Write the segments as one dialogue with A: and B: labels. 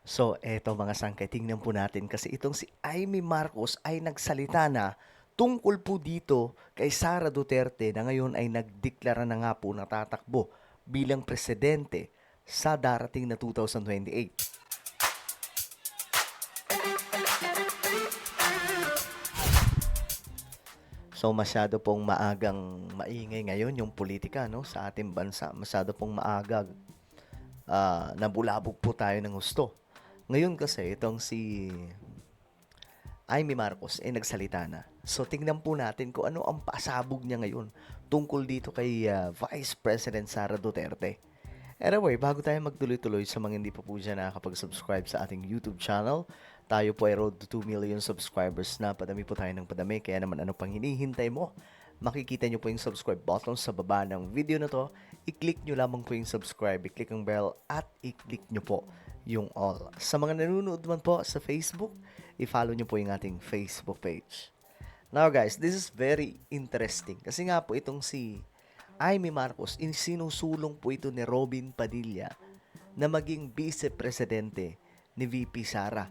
A: So, eto mga sangkay, tingnan po natin kasi itong si Amy Marcos ay nagsalita na tungkol po dito kay Sara Duterte na ngayon ay nagdeklara na nga po na tatakbo bilang presidente sa darating na 2028. So masyado pong maagang maingay ngayon yung politika no sa ating bansa. Masyado pong maaga nabulabog po tayo ng gusto. Ngayon kasi itong si Amy Marcos ay nagsalita na. So tingnan po natin kung ano ang pasabog niya ngayon tungkol dito kay Vice President Sara Duterte. Anyway, bago tayo magtuloy-tuloy sa mga hindi pa po dyan nakakapag-subscribe sa ating YouTube channel, tayo po ay road to 2 million subscribers na. Padami po tayo ng padami, kaya naman ano pang hinihintay mo? Makikita nyo po yung subscribe button sa baba ng video na to. I-click nyo lamang po yung subscribe, i-click ang bell at i-click nyo po yung all. Sa mga nanonood man po sa Facebook, i-follow nyo po yung ating Facebook page. Now guys, this is very interesting kasi nga po itong si Amy Marcos, sinusulong po ito ni Robin Padilla na maging vice-presidente ni VP Sara.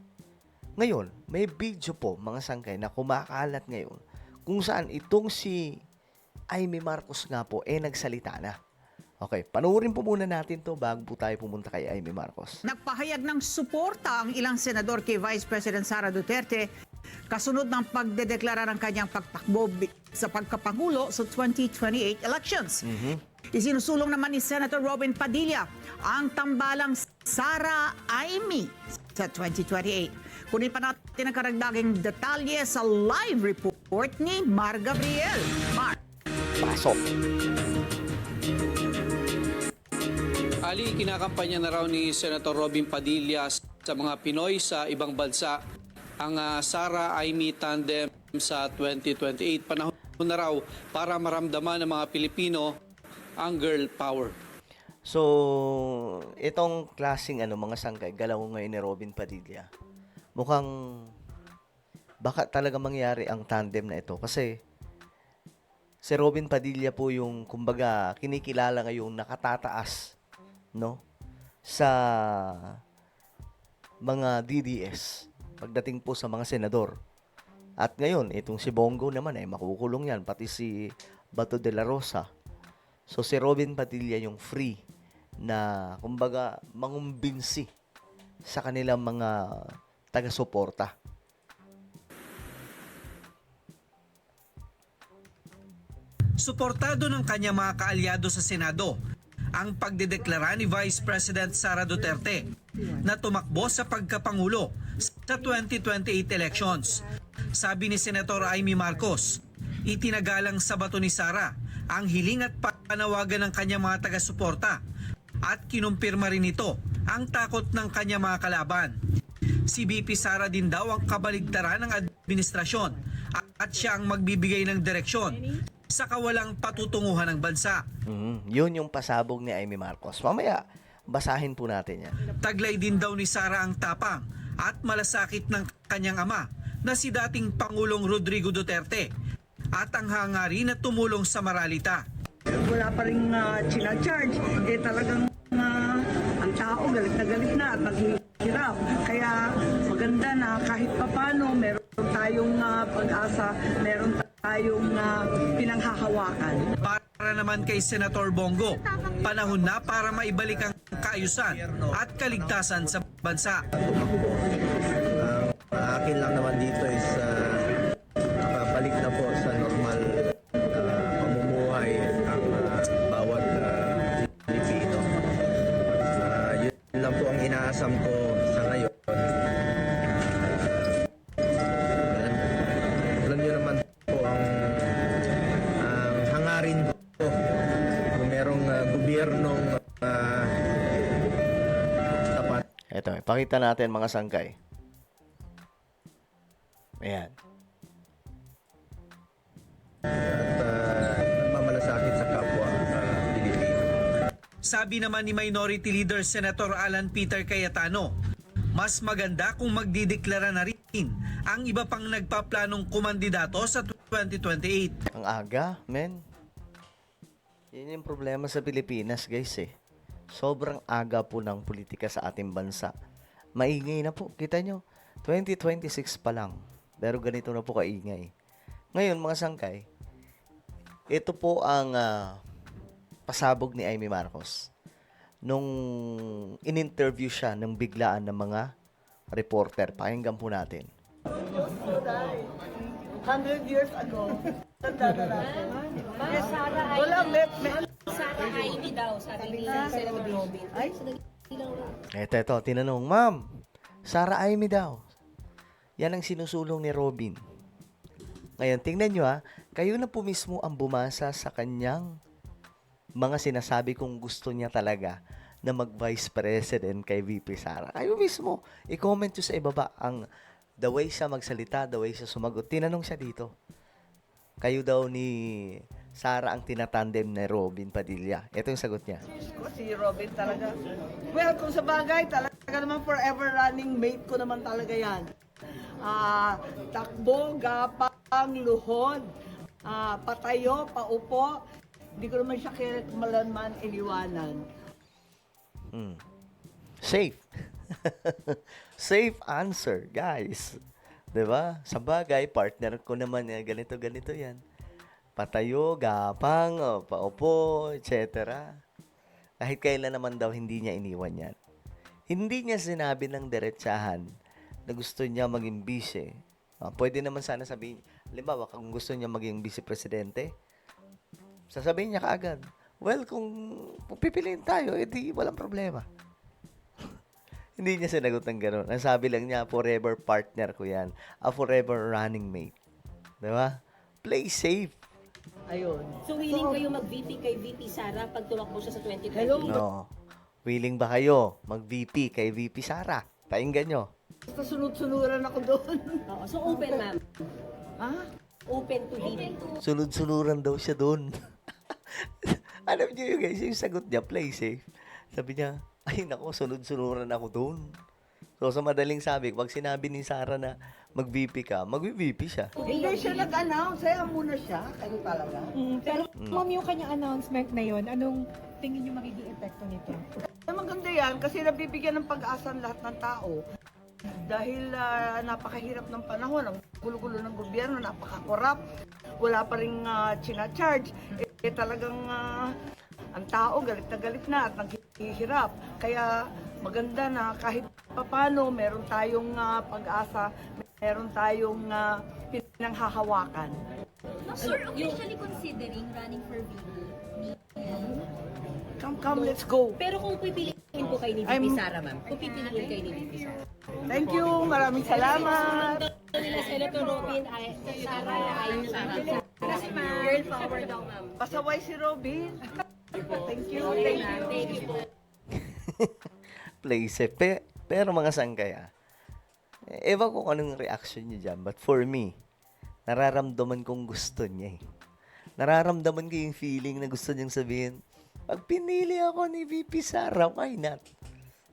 A: Ngayon, may video po mga sangkay na kumakalat ngayon kung saan itong si Amy Marcos nga po nagsalita na. Okay, panoorin po muna natin to bago po tayo pumunta kay Amy Marcos.
B: Nagpahayag ng suporta ang ilang senador kay Vice President Sara Duterte kasunod ng pagdedeklara ng kanyang pagtakbo sa pagkapangulo sa 2028 elections. Isinusulong naman ni Senator Robin Padilla ang tambalang Sara Amy sa 2028. Kunin pa natin ang karagdagang detalye sa live report ni Mar Gabriel. Mar.
A: Pasok!
C: Ali, kinakampanya na raw ni Senator Robin Padilla sa mga Pinoy sa ibang bansa ang Sara Amy tandem sa 2028. Panahon na raw para maramdaman ng mga Pilipino ang girl power.
A: So, itong klaseng mga sangkay, galaw ngayon ni Robin Padilla, mukhang baka talaga mangyari ang tandem na ito. Kasi si Robin Padilla po yung, kumbaga, kinikilala ngayong nakatataas, no? Sa mga DDS, pagdating po sa mga senador. At ngayon, itong si Bongo naman makukulong yan, pati si Bato de la Rosa. So si Robin Padilla yung free na kumbaga mangumbinsi sa kanilang mga taga-suporta.
D: Suportado ng kanyang mga kaalyado sa Senado ang pagdedeklara ni Vice President Sara Duterte na tumakbo sa pagkapangulo sa 2028 elections. Sabi ni Senator Amy Marcos, itinagalang sa bato ni Sara ang hiling at panawagan ng kanyang mga taga-suporta at kinumpirma rin ito ang takot ng kanyang mga kalaban. Si VP Sara din daw ang kabaligtaran ng administrasyon at siya ang magbibigay ng direksyon sa kawalang patutunguhan ng bansa.
A: Yun yung pasabog ni Amy Marcos. Mamaya, basahin po natin yan.
D: Taglay din daw ni Sara ang tapang at malasakit ng kanyang ama na si dating Pangulong Rodrigo Duterte at ang hangarin na tumulong sa Maralita.
E: Wala pa rin charge talagang ang tao galit na at naghihirap. Kaya maganda na kahit papano meron tayong pag-asa, meron tayong pinanghahawakan.
D: Para naman kay Senator Bongo, panahon na para maibalik ang kaayusan at kaligtasan sa bansa.
F: Akin lang naman dito is makabalik na po sa normal pamumuhay ang bawat Pilipino. Yun lang po ang inaasam ko sa ngayon. Alam niyo naman po ang hangarin ko kung merong gobyernong tapat.
A: Ito, ipakita natin mga sangkay. Ayan.
F: At nagmamalasakit sa kapwa Pilipino.
D: Sabi naman ni Minority Leader Senator Alan Peter Cayetano, mas maganda kung magdideklara na rin ang iba pang nagpaplanong kumandidato sa 2028.
A: Ang aga, men. Yan yung problema sa Pilipinas, guys Sobrang aga po ng politika sa ating bansa. Maingay na po. Kita nyo, 2026 pa lang. Pero ganito na po kaingay. Ngayon, mga sangkay, ito po ang pasabog ni Amy Marcos. Nung in-interview siya ng biglaan ng mga reporter. Pakinggan po natin.
E: 100 years ago, tanda na natin.
G: Sarah
E: Wala,
G: Sarah Ivy daw, sabi ni Senator Robin.
E: Ay,
A: Ito, tinanong, Ma'am, Sarah Amy daw. Yan ang sinusulong ni Robin. Ngayon, tingnan nyo kayo na po mismo ang bumasa sa kanyang mga sinasabi kung gusto niya talaga na mag-Vice President kay VP Sara. Kayo mismo, i-comment nyo sa ibaba ang the way siya magsalita, the way siya sumagot. Tinanong siya dito. Kayo daw ni Sara ang tinatandem ni Robin Padilla. Ito yung sagot niya.
E: ko si Robin talaga. Well, kung sa bagay, talaga naman forever running mate ko naman talaga yan. Takbo, gapang, luhod, patayo, paupo. Hindi ko naman siya malanman iniwanan.
A: Safe. Safe answer, guys. 'Di ba? Sa bagay, partner ko naman yan, ganito yan. Patayo, gapang, paupo, etc. Kahit kailan naman daw hindi niya iniwan yan. Hindi niya sinabi ng diretsahan na gusto niya maging vice. Pwede naman sana sabihin, halimbawa, kung gusto niya maging vice-presidente, sasabihin niya kaagad, well, kung pipiliin tayo, edi walang problema. Hindi niya sinagot ng gano'n. Ang sabi lang niya, forever partner ko yan. A forever running mate. Diba? Play safe.
E: Ayun.
G: So willing kayo mag-VP kay VP Sara pag tumakbo siya sa 2020?
E: Hello?
A: No. Willing ba kayo mag-VP kay VP Sara? Painggan nyo.
E: Basta sunod-sunuran ako doon.
G: Oo, so open ma'am.
E: Ha?
G: Open to VP.
A: Sunod-sunuran daw siya doon. Alam niyo yun guys, yung sagot niya, play safe. Sabi niya, ay nako, sunod-sunuran ako doon. So sa madaling sabi, pag sinabi ni Sara na mag-VP ka, mag-VP siya.
E: Hindi siya nag-announce. Kaya muna siya. Kayo talaga.
H: Pero ma'am, yung kanyang announcement na yon, anong tingin niyo magiging epekto nito?
E: Maganda yan kasi nabibigyan ng pag-asa ang lahat ng tao. Dahil napakahirap ng panahon, ang gulo-gulo ng gobyerno, napaka-corrupt, wala pa rin charge. Talagang ang tao galit na at naghihirap. Kaya maganda na kahit papano meron tayong pag-asa, meron tayong pinanghahawakan.
I: Sir, officially considering running for VP?
E: Come, let's go.
G: Pero kung pipiliin po kayo ni VP
E: I'm-
G: Sara ma'am, kung pipiliin kayo ni VP Sara.
E: Thank you, maraming salamat.
G: Nila Senator Robin ay Sara ay kasi girl power daw ma'am.
E: Pasaway si Robin. Thank you.
G: Thank you po.
A: Play safe. Pero mga sangkaya, ewan ko kung anong reaction niya dyan. But for me, nararamdaman kong gusto niya eh. Nararamdaman ko yung feeling na gusto niyang sabihin, pag pinili ako ni VP Sara, why not?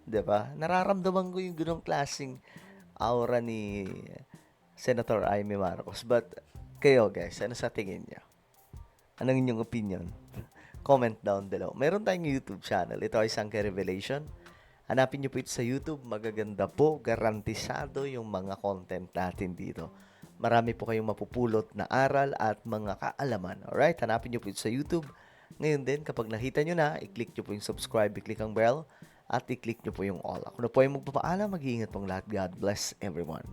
A: Diba? Nararamdaman ko yung ganong klaseng aura ni Senator Amy Marcos. But kayo guys, ano sa tingin niyo? Anong inyong opinion? Comment down below. Meron tayong YouTube channel. Ito ay Sangkay Revelation. Hanapin niyo po ito sa YouTube. Magaganda po. Garantisado yung mga content natin dito. Marami po kayong mapupulot na aral at mga kaalaman. Alright? Hanapin niyo po ito sa YouTube. Ngayon din, kapag nakita nyo na, i-click nyo po yung subscribe, i-click ang bell, at i-click nyo po yung all. Ako na po yung magpapaalam. Mag-iingat pong lahat. God bless everyone.